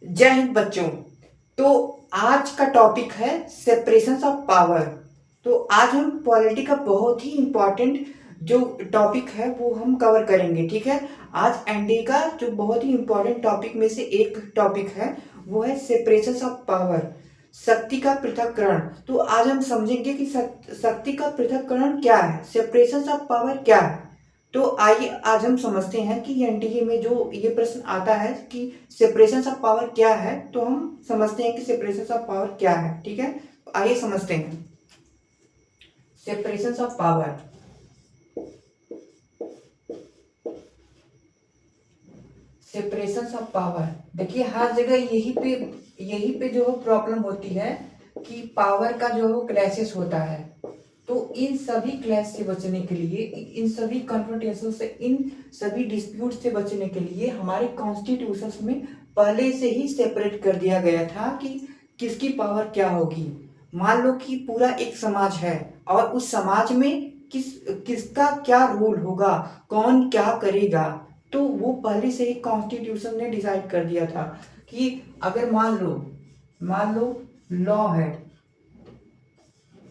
जय हिंद बच्चों। तो आज का टॉपिक है सेपरेशन ऑफ पावर। तो आज हम पॉलिटी का बहुत ही इम्पोर्टेंट जो टॉपिक है वो हम कवर करेंगे। ठीक है, आज एनडीए का जो बहुत ही इम्पोर्टेंट टॉपिक में से एक टॉपिक है वो है सेपरेशन ऑफ पावर, शक्ति का पृथक्करण। तो आज हम समझेंगे कि शक्ति का पृथक्करण क्या है, सेपरेशन ऑफ पावर क्या है। तो आइए आज हम समझते हैं कि एनडीए में जो ये प्रश्न आता है कि सेपरेशन ऑफ पावर क्या है, तो हम समझते हैं कि सेपरेशन ऑफ पावर क्या है। ठीक है, तो आइए समझते हैं separation of power. Separation of power, देखिए हर जगह यही पे जो प्रॉब्लम होती है कि पावर का जो क्लैशेस होता है। तो इन सभी क्लैश से बचने के लिए, इन सभी कन्फ्रंटेशन से, इन सभी डिस्प्यूट से बचने के लिए हमारे कॉन्स्टिट्यूशन में पहले से ही सेपरेट कर दिया गया था कि किसकी पावर क्या होगी। मान लो कि पूरा एक समाज है और उस समाज में किसका क्या रोल होगा, कौन क्या करेगा। तो वो पहले से ही कॉन्स्टिट्यूशन ने डिसाइड कर दिया था कि अगर मान लो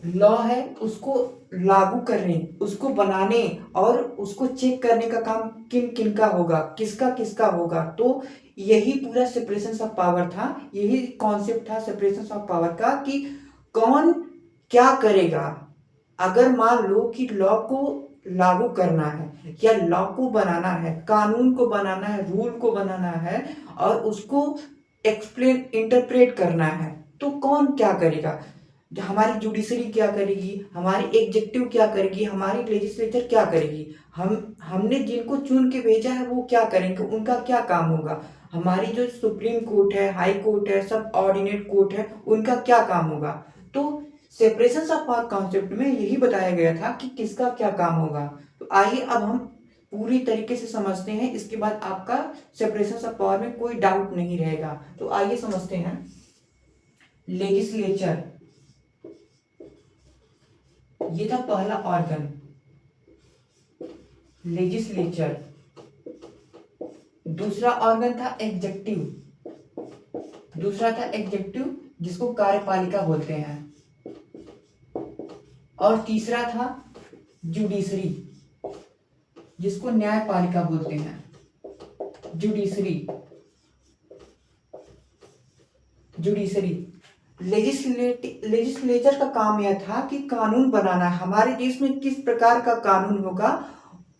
लॉ है उसको लागू करने, उसको बनाने और उसको चेक करने का काम किन किन का होगा, किसका किसका होगा। तो यही पूरा सेपरेशन ऑफ पावर था, यही कॉन्सेप्ट था सेपरेशन ऑफ पावर का कि कौन क्या करेगा। अगर मान लो कि लॉ को लागू करना है या लॉ को बनाना है, कानून को बनाना है, रूल को बनाना है और उसको एक्सप्लेन इंटरप्रेट करना है, तो कौन क्या करेगा। हमारी जुडिशरी क्या करेगी, हमारी एग्जेक्टिव क्या करेगी, हमारी लेजिस्लेचर क्या करेगी। हमने जिनको चुन के भेजा है वो क्या करेंगे, उनका क्या काम होगा। हमारी जो सुप्रीम कोर्ट है, हाई कोर्ट है, सब ऑर्डिनेट कोर्ट है, उनका क्या काम होगा। तो सेपरेशन ऑफ पावर कॉन्सेप्ट में यही बताया गया था कि किसका क्या काम होगा। तो आइए अब हम पूरी तरीके से समझते हैं, इसके बाद आपका सेपरेशन ऑफ पावर में कोई डाउट नहीं रहेगा। तो आइए समझते हैं लेजिस्लेचर, ये था पहला ऑर्गन लेजिस्लेचर। दूसरा था एग्जेक्टिव जिसको कार्यपालिका बोलते हैं। और तीसरा था जुडिशरी जिसको न्यायपालिका बोलते हैं। जुडिशरी जुडिशरी लेजिस्लेचर का काम यह था कि कानून बनाना है। हमारे देश में किस प्रकार का कानून होगा,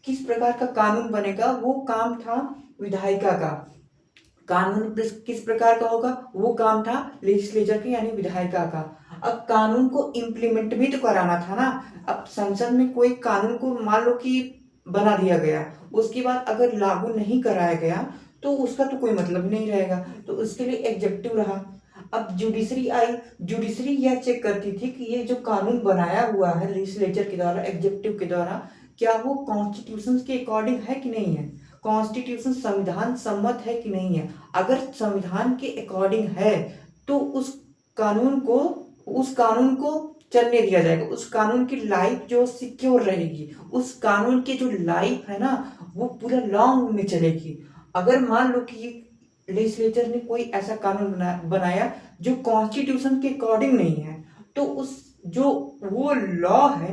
किस प्रकार का कानून बनेगा, वो काम था विधायिका का। कानून किस प्रकार का होगा, वो काम था लेजिस्लेचर के यानी विधायिका का। अब कानून को इम्प्लीमेंट भी तो कराना था ना। अब संसद में कोई कानून को मान लो कि बना दिया गया, उसके बाद अगर लागू नहीं कराया गया तो उसका तो कोई मतलब नहीं रहेगा। तो उसके लिए एग्जेक्टिव रहा। अब जुडिशरी आई, जुडिशरी यह चेक करती थी कि ये जो कानून बनाया हुआ है लेजिस्लेचर के द्वारा, एग्जेक्टिव के द्वारा, क्या वो कॉन्स्टिट्यूशन के अकॉर्डिंग है कि नहीं है, कॉन्स्टिट्यूशन संविधान सम्मत है कि नहीं है। अगर संविधान के अकॉर्डिंग है तो उस कानून को चलने दिया जाएगा, उस कानून की लाइफ जो सिक्योर रहेगी, उस कानून की जो लाइफ है ना वो पूरा लॉन्ग में चलेगी। अगर मान लो कि लेजिस्लेचर ने कोई ऐसा कानून बनाया जो कॉन्स्टिट्यूशन के अकॉर्डिंग नहीं है, तो उस जो वो लॉ है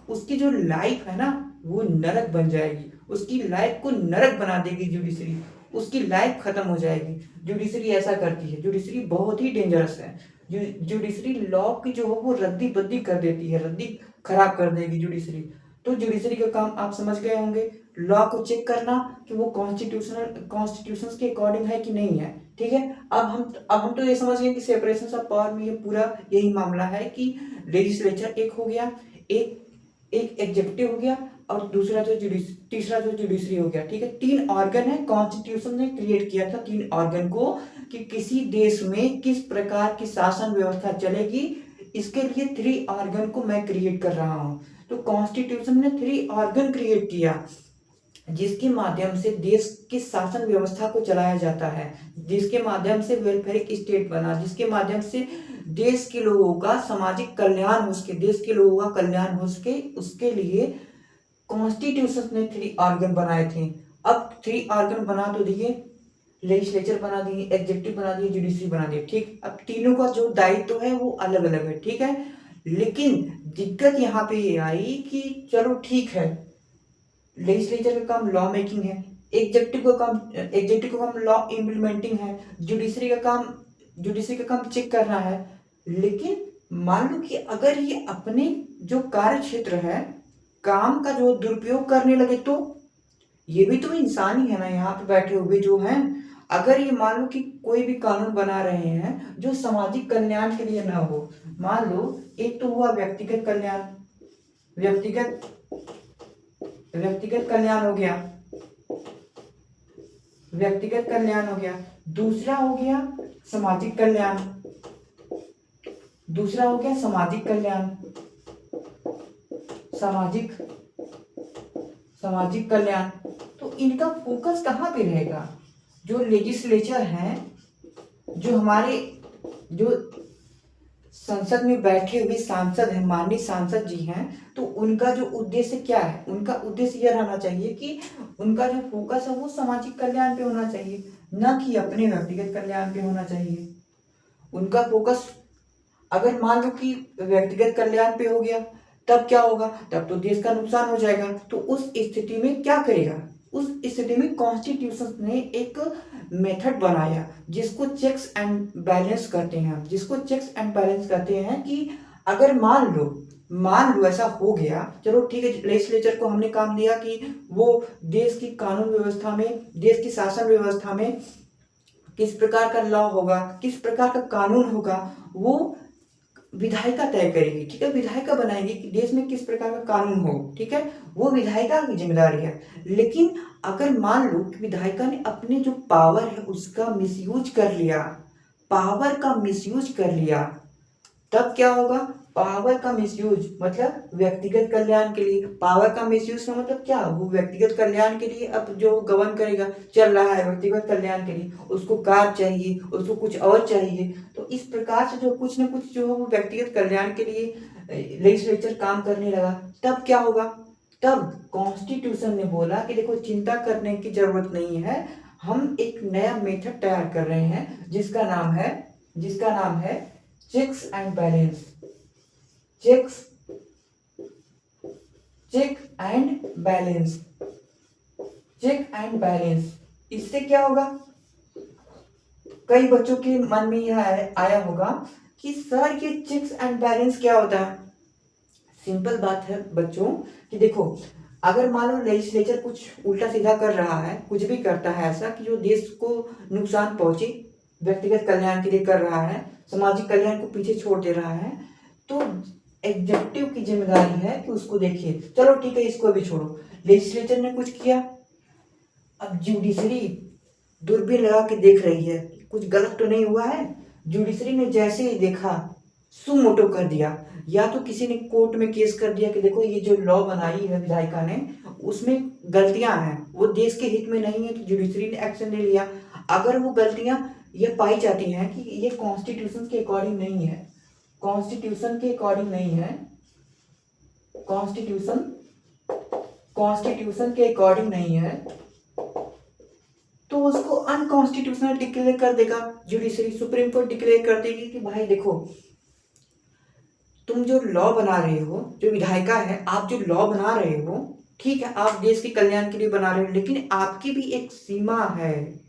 उसकी जो लाइफ है ना वो नरक बन जाएगी, उसकी लाइफ को नरक बना देगी जुडिशरी, उसकी लाइफ खत्म हो जाएगी। जुडिशरी ऐसा करती है, जुडिशरी बहुत ही डेंजरस है। जुडिशरी लॉ की जो हो वो रद्दी बद्दी कर देती है, रद्दी खराब कर देगी जुडिशरी। तो जुडिशरी का काम आप समझ गए होंगे, लॉ को चेक करना कि वो कॉन्स्टिट्यूशन के अकॉर्डिंग है कि नहीं है। ठीक है, अब हम तो ये समझ गए कि सेपरेशन ऑफ पावर में ये पूरा यही मामला है कि लेजिस्लेचर एक हो गया, एक एक एग्जेक्टिव हो गया और तीसरा जो जुडिशरी हो गया। ठीक है, तीन ऑर्गन है, कॉन्स्टिट्यूशन ने क्रिएट किया था तीन ऑर्गन को कि किसी देश में किस प्रकार की शासन व्यवस्था चलेगी। इसके लिए थ्री ऑर्गन को मैं क्रिएट कर रहा हूं। तो कॉन्स्टिट्यूशन ने थ्री ऑर्गन क्रिएट किया जिसके माध्यम से देश की शासन व्यवस्था को चलाया जाता है, जिसके माध्यम से वेलफेयर स्टेट बना, जिसके माध्यम से देश के लोगों का सामाजिक कल्याण हो सके, देश के लोगों का कल्याण हो सके। उसके लिए कॉन्स्टिट्यूशन ने थ्री ऑर्गन बनाए थे। अब थ्री ऑर्गन बना तो दिए, लेजिस्लेचर बना दिए, एग्जीक्यूटिव बना दिए, जुडिशरी बना दिए, ठीक। अब तीनों का जो दायित्व है वो अलग अलग है, ठीक है। लेकिन दिक्कत यहाँ पे ये आई कि चलो ठीक है, लेजिस्लेचर का काम लॉ मेकिंग है, एग्जीक्यूटिव का काम लॉ इम्प्लीमेंटिंग है, जुडिशरी का काम चेक करना है। लेकिन मान लो कि अगर ये अपने जो कार्य क्षेत्र है, काम का जो दुरुपयोग करने लगे, तो ये भी तो इंसान ही है ना, यहाँ पे बैठे हुए जो हैं। अगर ये मान लो कि कोई भी कानून बना रहे हैं जो सामाजिक कल्याण के लिए ना हो, मान लो एक तो हुआ व्यक्तिगत कल्याण, व्यक्तिगत व्यक्तिगत कल्याण हो गया, व्यक्तिगत कल्याण हो गया। दूसरा हो गया सामाजिक कल्याण, दूसरा हो गया सामाजिक कल्याण, सामाजिक सामाजिक कल्याण। तो इनका फोकस कहाँ पे रहेगा? जो लेजिस्लेचर है, जो हमारे जो संसद में बैठे हुए सांसद हैं, माननीय सांसद जी हैं, तो उनका जो उद्देश्य क्या है? उनका उद्देश्य यह रहना चाहिए कि उनका जो फोकस है वो सामाजिक कल्याण पे होना चाहिए, न कि अपने व्यक्तिगत कल्याण पे होना चाहिए। उनका फोकस अगर मान लो कि व्यक्तिगत कल्याण पे हो गया, तब क्या होगा? तब तो देश का नुकसान हो जाएगा। तो उस स्थिति में क्या करेगा? उस स्थिति में कॉन्स्टिट्यूशन ने एक मेथड बनाया जिसको चेक्स एंड बैलेंस कहते हैं, जिसको चेक्स एंड बैलेंस कहते हैं कि अगर मान लो ऐसा हो गया, चलो ठीक है, लेजिस्लेचर को हमने काम दिया कि वो देश की कानून व्यवस्था में, देश की शासन व्यवस्था में किस प्रकार का लॉ होगा, किस प्रकार का कानून होगा, वो विधायिका तय करेगी, ठीक है। विधायिका बनाएगी कि देश में किस प्रकार का कानून हो, ठीक है, वो विधायिका की जिम्मेदारी है। लेकिन अगर मान लो कि विधायिका ने अपने जो पावर है उसका मिसयूज कर लिया, पावर का मिसयूज कर लिया, तब क्या होगा? पावर का मिसयूज मतलब व्यक्तिगत कल्याण के लिए, पावर का मिसयूज का मतलब क्या? वो व्यक्तिगत कल्याण के लिए अब जो गवर्न करेगा, चल रहा है व्यक्तिगत कल्याण के लिए, उसको कार चाहिए, उसको कुछ और चाहिए। तो इस प्रकार से जो कुछ न कुछ जो है वो व्यक्तिगत कल्याण के लिए लेजिस्लेचर काम करने लगा, तब क्या होगा? तब कॉन्स्टिट्यूशन ने बोला कि देखो, चिंता करने की जरूरत नहीं है, हम एक नया मेथड तैयार कर रहे हैं जिसका नाम है checks and balance, checks check and balance, check and balance. इससे क्या होगा? कई बच्चों के मन में यह आया होगा कि सर ये चेक्स एंड बैलेंस क्या होता है? सिंपल बात है बच्चों कि देखो, अगर मान लो लेजिस्लेचर कुछ उल्टा सीधा कर रहा है, कुछ भी करता है ऐसा कि जो देश को नुकसान पहुंचे, व्यक्तिगत कल्याण के लिए कर रहा है, सामाजिक कल्याण को पीछे छोड़ दे रहा है, तो एग्जीक्यूटिव की जिम्मेदारी है कि उसको देखिए। चलो ठीक है, इसको भी छोड़ो, लेजिस्लेचर ने कुछ किया, अब जुडिशरी दूरबीन लगा के देख रही है कुछ गलत तो नहीं हुआ है। जुडिशरी ने जैसे ही देखा, सुमोटो कर दिया, या तो किसी ने कोर्ट में केस कर दिया कि देखो ये जो लॉ बनाई है विधायिका ने, उसमें गलतियां हैं, वो देश के हित में नहीं है, तो जुडिशरी ने एक्शन ले लिया। अगर वो गलतियां ये पाई जाती हैं कि ये कॉन्स्टिट्यूशन के अकॉर्डिंग नहीं है, कॉन्स्टिट्यूशन के अकॉर्डिंग नहीं है, कॉन्स्टिट्यूशन कॉन्स्टिट्यूशन के अकॉर्डिंग नहीं है, तो उसको अनकॉन्स्टिट्यूशनल डिक्लेयर कर देगा जुडिशरी। सुप्रीम कोर्ट डिक्लेयर कर देगी कि भाई देखो, तुम जो लॉ बना रहे हो, जो विधायिका है, आप जो लॉ बना रहे हो, ठीक है, आप देश के कल्याण के लिए बना रहे हो, लेकिन आपकी भी एक सीमा है।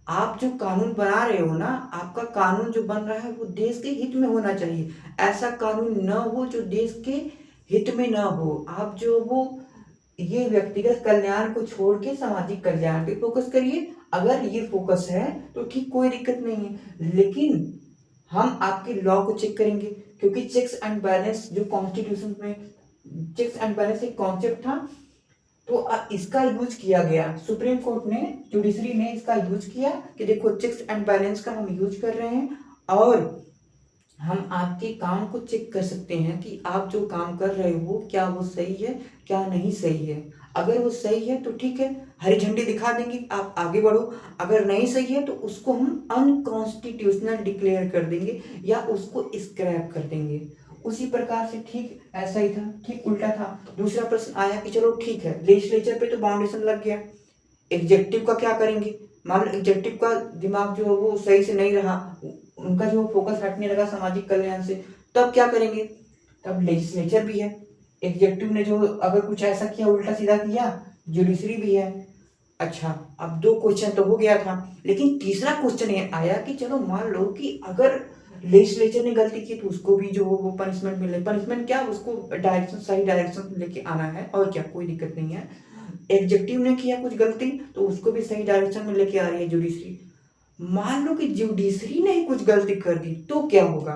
आप जो कानून बना रहे हो ना, आपका कानून जो बन रहा है वो देश के हित में होना चाहिए। ऐसा कानून न हो जो देश के हित में न हो। आप जो वो ये व्यक्तिगत कल्याण को छोड़ के सामाजिक कल्याण पे फोकस करिए। अगर ये फोकस है तो ठीक, कोई दिक्कत नहीं है। लेकिन हम आपके लॉ को चेक करेंगे, क्योंकि चेक्स एंड बैलेंस जो कॉन्स्टिट्यूशन में चेक्स एंड बैलेंस एक कॉन्सेप्ट था, तो इसका यूज किया गया, सुप्रीम कोर्ट ने, जुडिशरी ने इसका यूज किया कि देखो चेक्स एंड बैलेंस का हम यूज कर रहे हैं, और हम आपके काम को चेक कर सकते हैं कि आप जो काम कर रहे हो क्या वो सही है, क्या नहीं सही है। अगर वो सही है तो ठीक है, हरी झंडी दिखा देंगे, आप आगे बढ़ो। अगर नहीं सही है तो उसको हम अनकॉन्स्टिट्यूशनल डिक्लेयर कर देंगे या उसको स्क्रैप कर देंगे। उसी प्रकार से ठीक ऐसा ही था, ठीक उल्टा था। दूसरा प्रश्न आया कि चलो ठीक है, लेजिस्लेचर पे तो बाउंडेशन लग गया, एग्जेक्टिव का क्या करेंगे? मान लो एग्जेक्टिव का दिमाग जो है वो सही से नहीं रहा, उनका जो फोकस हटने लगा सामाजिक कल्याण से, तब क्या करेंगे? तब लेजिस्लेचर भी है। एग्जेक्टिव ने जो अगर कुछ ऐसा किया उल्टा सीधा किया, जुडिशरी भी है। अच्छा, अब 2 क्वेश्चन तो हो गया था, लेकिन तीसरा क्वेश्चन ये आया कि चलो मान लो कि अगर लेजिस्लेचर ने गलती की तो उसको भी जो वो पनिशमेंट मिले। पनिशमेंट क्या, उसको डायरेक्शन, सही डायरेक्शन में लेके आना है, और क्या, कोई दिक्कत नहीं है। एग्जेक्टिव ने किया कुछ गलती तो उसको भी सही डायरेक्शन में लेके आ रही है जुडिशरी। मान लो कि जुडिशरी ने ही कुछ गलती कर दी तो क्या होगा?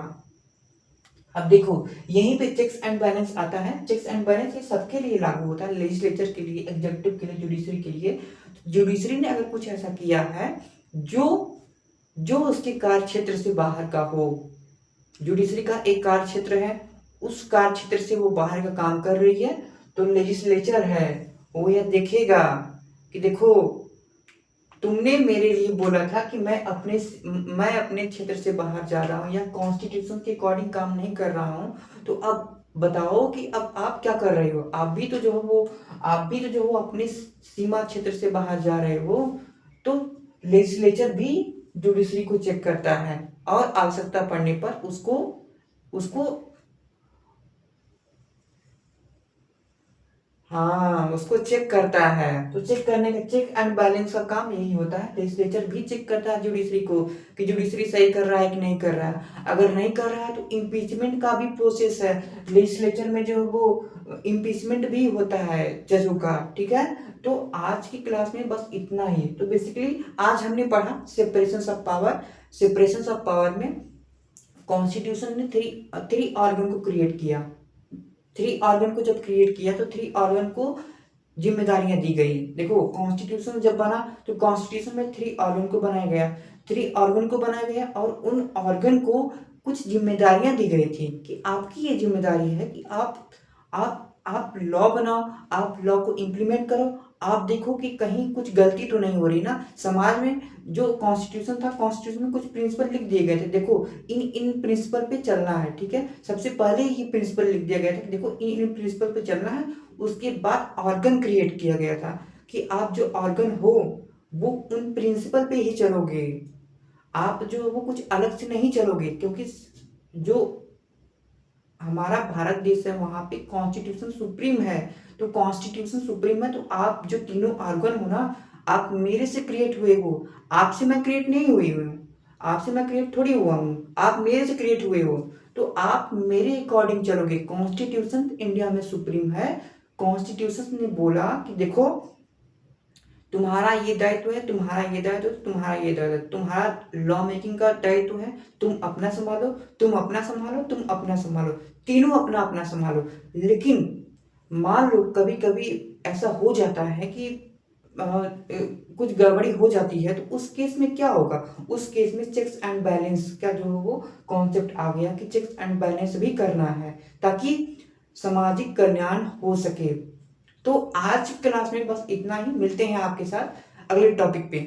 अब देखो, यहीं पे चेक्स एंड बैलेंस आता है। चेक्स एंड बैलेंस ये सबके लिए लागू होता है, लेजिस्लेचर के लिए, एग्जीक्यूटिव के लिए, जुडिशरी के लिए। जुडिशरी ने अगर कुछ ऐसा किया है जो जो उसके कार्य क्षेत्र से बाहर का हो, जुडिशरी का एक कार्य क्षेत्र है, उस कार्य क्षेत्र से वो बाहर का काम कर रही है, तो लेजिस्लेचर है वो यह देखेगा कि देखो, तुमने मेरे लिए बोला था कि मैं अपने क्षेत्र से बाहर जा रहा हूँ या कॉन्स्टिट्यूशन के अकॉर्डिंग काम नहीं कर रहा हूँ, तो अब बताओ कि अब आप क्या कर रहे हो? आप भी तो जो हो अपने सीमा क्षेत्र से बाहर जा रहे हो। तो लेजिस्लेचर भी जुडिशरी को चेक करता है और आवश्यकता पड़ने पर उसको उसको हाँ, उसको चेक करता है। तो चेक करने का, चेक एंड बैलेंस का काम यही होता है। लेजिस्लेचर भी चेक करता है जुडिशरी को कि जुडिशरी सही कर रहा है कि नहीं कर रहा है। अगर नहीं कर रहा है तो इम्पीचमेंट का भी प्रोसेस है लेजिस्लेचर में, जो वो इम्पीचमेंट भी होता है जजों का। ठीक है, तो आज की क्लास में बस इतना ही। तो बेसिकली आज हमने पढ़ा separation of power. Separation of power में कॉन्स्टिट्यूशन ने थ्री थ्री ऑर्गन को क्रिएट किया। थ्री ऑर्गन को जब क्रिएट किया तो थ्री ऑर्गन को जिम्मेदारियां दी गई। देखो, कॉन्स्टिट्यूशन जब बना तो कॉन्स्टिट्यूशन में थ्री ऑर्गन को बनाया गया, थ्री ऑर्गन को बनाया गया, और उन ऑर्गन को कुछ जिम्मेदारियां दी गई थी कि आपकी ये जिम्मेदारी है कि आप लॉ बनाओ, आप लॉ को इम्प्लीमेंट करो। आप देखो कि कहीं कुछ गलती तो नहीं हो रही ना समाज में। जो कॉन्स्टिट्यूशन था, कॉन्स्टिट्यूशन में कुछ प्रिंसिपल लिख दिए गए थे, देखो इन इन प्रिंसिपल पे चलना है। ठीक है, सबसे पहले ये प्रिंसिपल लिख दिया गया था कि देखो इन इन प्रिंसिपल पे चलना है। उसके बाद ऑर्गन क्रिएट किया गया था कि आप जो ऑर्गन हो वो उन प्रिंसिपल पे ही चलोगे, आप जो वो कुछ अलग से नहीं चलोगे। क्योंकि जो हमारा भारत देश है वहां पे कॉन्स्टिट्यूशन सुप्रीम है। तो कॉन्स्टिट्यूशन सुप्रीम है, तो आप जो तीनों ऑर्गन हो ना, आप मेरे से क्रिएट हुए हो, आपसे मैं क्रिएट नहीं हुई हूँ, आपसे मैं क्रिएट थोड़ी हुआ हूँ, आप मेरे से क्रिएट हुए हो। तो आप मेरे अकॉर्डिंग चलोगे। कॉन्स्टिट्यूशन इंडिया में सुप्रीम है। कॉन्स्टिट्यूशन ने बोला कि देखो, तुम्हारा ये दायित्व है, तुम्हारा ये दायित्व है, तुम्हारा ये दायित्व है, तुम्हारा लॉ मेकिंग का दायित्व है, तुम अपना संभालो, तुम अपना संभालो, तुम अपना संभालो, तीनों अपना अपना संभालो। लेकिन मान लो कभी कभी ऐसा हो जाता है कि कुछ गड़बड़ी हो जाती है, तो उस केस में क्या होगा? उस केस में चेक्स एंड बैलेंस का जो वो कॉन्सेप्ट आ गया कि चेक्स एंड बैलेंस भी करना है ताकि सामाजिक कल्याण हो सके। तो आज की क्लास में बस इतना ही। मिलते हैं आपके साथ अगले टॉपिक पे।